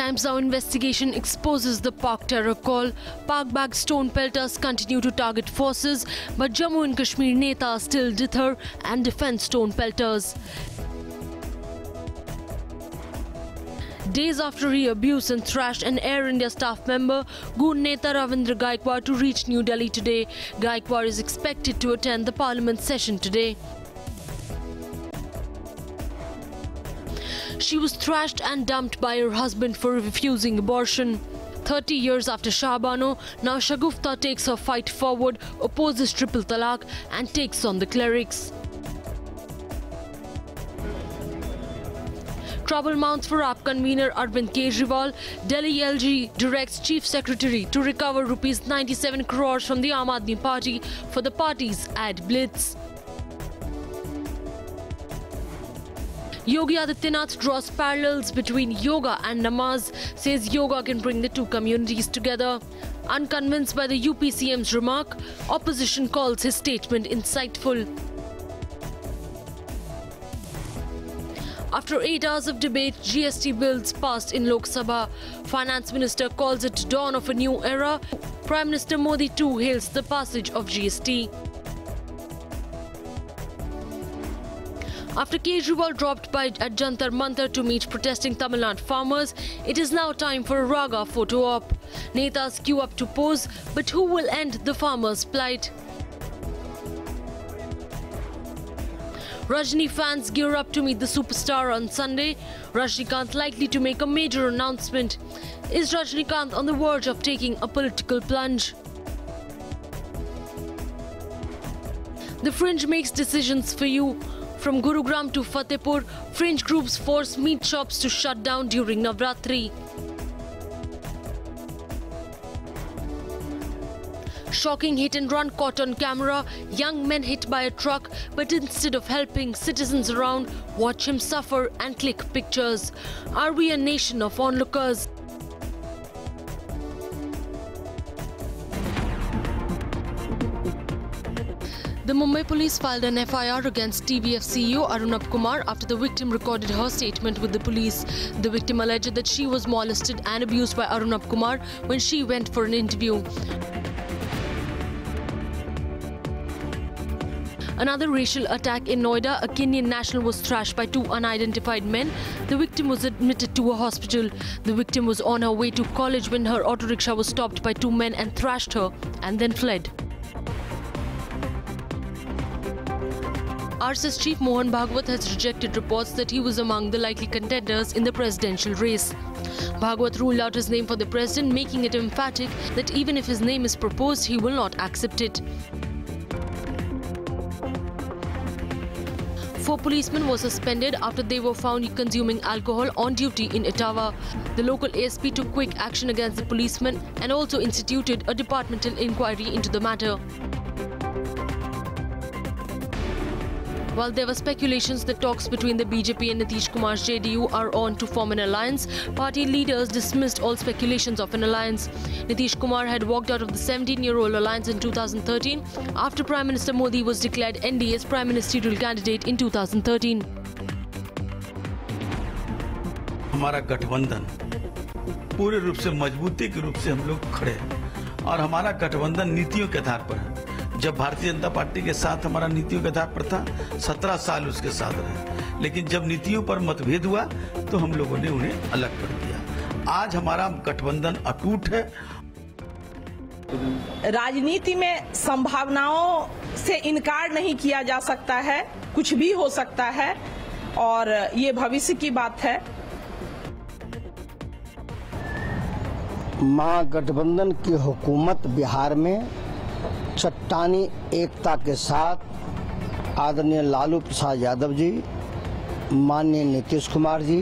Times Now investigation exposes the Pak terror call. Pak-backed stone pelters continue to target forces, but Jammu and Kashmir Netas still deter and defend stone pelters. Days after he abused and thrashed an Air India staff member, Goon Neta Ravindra Gaikwad to reach New Delhi today. Gaikwad is expected to attend the Parliament session today. She was thrashed and dumped by her husband for refusing abortion. 30 years after Shah Bano, now Shagufta takes her fight forward, opposes triple talaq and takes on the clerics. Trouble mounts for AAP convener Arvind Kejriwal. Delhi LG directs Chief Secretary to recover rupees 97 crores from the Aam Aadmi Party for the party's ad blitz. Yogi Adityanath draws parallels between yoga and namaz, says yoga can bring the two communities together. Unconvinced by the UP CM's remark, opposition calls his statement insightful. After 8 hours of debate, GST bills passed in Lok Sabha. Finance Minister calls it dawn of a new era. Prime Minister Modi too hails the passage of GST. After Kejriwal dropped by at Jantar Mantar to meet protesting Tamil Nadu farmers, it is now time for a Raga photo op. Netas queue up to pose, but who will end the farmers' plight? Rajini fans gear up to meet the superstar on Sunday. Rajinikanth likely to make a major announcement. Is Rajinikanth on the verge of taking a political plunge? The Fringe makes decisions for you. From Gurugram to Fatehpur, Fringe groups force meat shops to shut down during Navratri. Shocking hit-and-run caught on camera. Young men hit by a truck, but instead of helping, citizens around watch him suffer and click pictures. Are we a nation of onlookers? The Mumbai police filed an FIR against TVF CEO Arunabh Kumar after the victim recorded her statement with the police. The victim alleged that she was molested and abused by Arunabh Kumar when she went for an interview. Another racial attack in Noida, a Kenyan national was thrashed by two unidentified men. The victim was admitted to a hospital. The victim was on her way to college when her auto rickshaw was stopped by two men and thrashed her and then fled. RSS chief Mohan Bhagwat has rejected reports that he was among the likely contenders in the presidential race. Bhagwat ruled out his name for the president, making it emphatic that even if his name is proposed, he will not accept it. 4 policemen were suspended after they were found consuming alcohol on duty in Etawah. The local ASP took quick action against the policemen and also instituted a departmental inquiry into the matter. While there were speculations that talks between the BJP and Nitish Kumar's JDU are on to form an alliance, party leaders dismissed all speculations of an alliance. Nitish Kumar had walked out of the 17-year-old alliance in 2013 after Prime Minister Modi was declared NDA's prime ministerial candidate in 2013. हमारा गठबंधन पूरे रूप से मजबूती के रूप से हम लोग खड़े हैं और हमारा गठबंधन नीतियों के आधार पर है। जब भारतीय जनता पार्टी के साथ हमारा नीतियों के आधार पर था, 17 साल उसके साथ रहे, लेकिन जब नीतियों पर मतभेद हुआ तो हम लोगों ने उन्हें अलग कर दिया। आज हमारा गठबंधन अटूट है। राजनीति में संभावनाओं से इनकार नहीं किया जा सकता है, कुछ भी हो सकता है और ये भविष्य की बात है। महागठबंधन की हुकूमत बिहार में चट्टानी एकता के साथ आदरणीय लालू प्रसाद यादव जी, माननीय नीतीश कुमार जी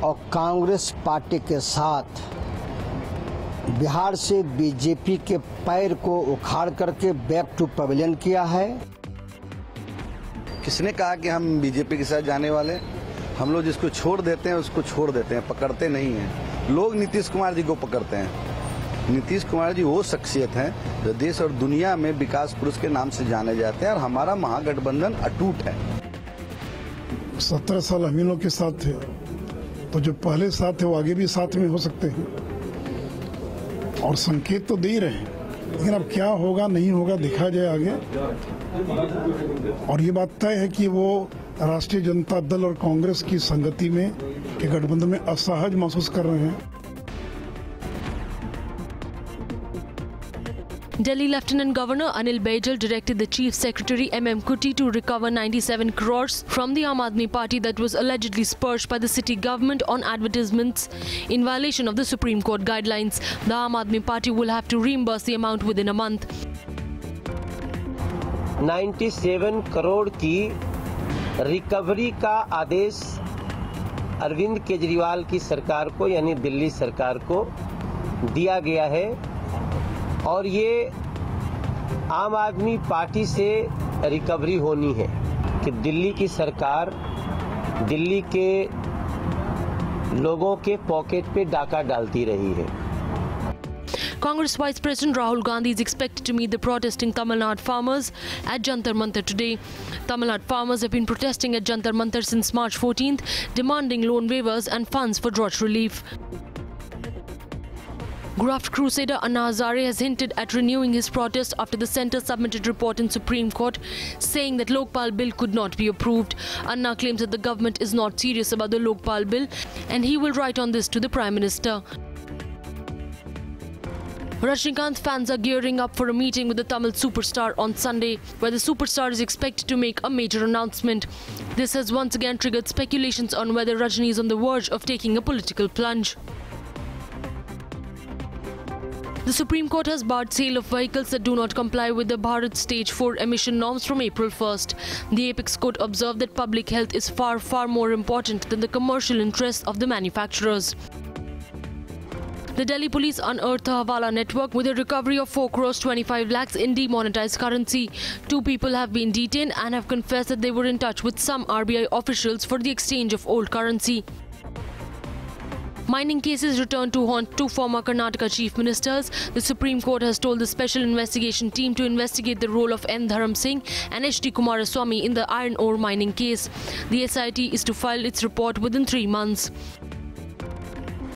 और कांग्रेस पार्टी के साथ बिहार से बीजेपी के पैर को उखाड़ करके बैक टू पवेलियन किया है। किसने कहा कि हम बीजेपी के साथ जाने वाले? हम लोग जिसको छोड़ देते हैं उसको छोड़ देते हैं, पकड़ते नहीं हैं। लोग नीतीश कुमार जी को पकड़ते हैं। नीतीश कुमार जी वो शख्सियत हैं जो देश और दुनिया में विकास पुरुष के नाम से जाने जाते हैं और हमारा महागठबंधन अटूट है। 17 साल हम इन लोग के साथ थे तो जो पहले साथ है वो आगे भी साथ में हो सकते हैं, और संकेत तो दे ही रहे हैं, लेकिन अब क्या होगा नहीं होगा देखा जाए आगे। और ये बात तय है कि वो राष्ट्रीय जनता दल और कांग्रेस की संगति में के गठबंधन में असहज महसूस कर रहे हैं। Delhi Lieutenant Governor Anil Baijal directed the Chief Secretary M.M. Kuti to recover 97 crores from the Aam Aadmi Party that was allegedly spurged by the city government on advertisements in violation of the Supreme Court guidelines. The Aam Aadmi Party will have to reimburse the amount within a month. 97 crore की recovery का आदेश अरविंद केजरीवाल की सरकार को यानी दिल्ली सरकार को दिया गया है, और ये आम आदमी पार्टी से रिकवरी होनी है कि दिल्ली की सरकार दिल्ली के लोगों के पॉकेट पे डाका डालती रही है। Congress Vice President Rahul Gandhi is expected to meet the protesting Tamil Nadu farmers at Jantar Mantar today. Tamil Nadu farmers have been protesting at Jantar Mantar since March 14th, demanding loan waivers and funds for drought relief. Graft crusader Anna Hazare has hinted at renewing his protest after the centre submitted report in Supreme Court saying that Lokpal bill could not be approved. Anna claims that the government is not serious about the Lokpal bill and he will write on this to the Prime Minister. Rajinikanth fans are gearing up for a meeting with the Tamil superstar on Sunday, where the superstar is expected to make a major announcement. This has once again triggered speculations on whether Rajini is on the verge of taking a political plunge. The Supreme Court has barred sale of vehicles that do not comply with the Bharat Stage 4 emission norms from April 1st. The Apex Court observed that public health is far more important than the commercial interests of the manufacturers. The Delhi police unearthed a Hawala network with a recovery of 4 crores 25 lakhs in demonetized currency. 2 people have been detained and have confessed that they were in touch with some RBI officials for the exchange of old currency. Mining cases returned to haunt 2 former Karnataka chief ministers. The Supreme Court has told the special investigation team to investigate the role of N. Dharam Singh and H.D. Kumaraswamy in the iron ore mining case. The SIT is to file its report within 3 months.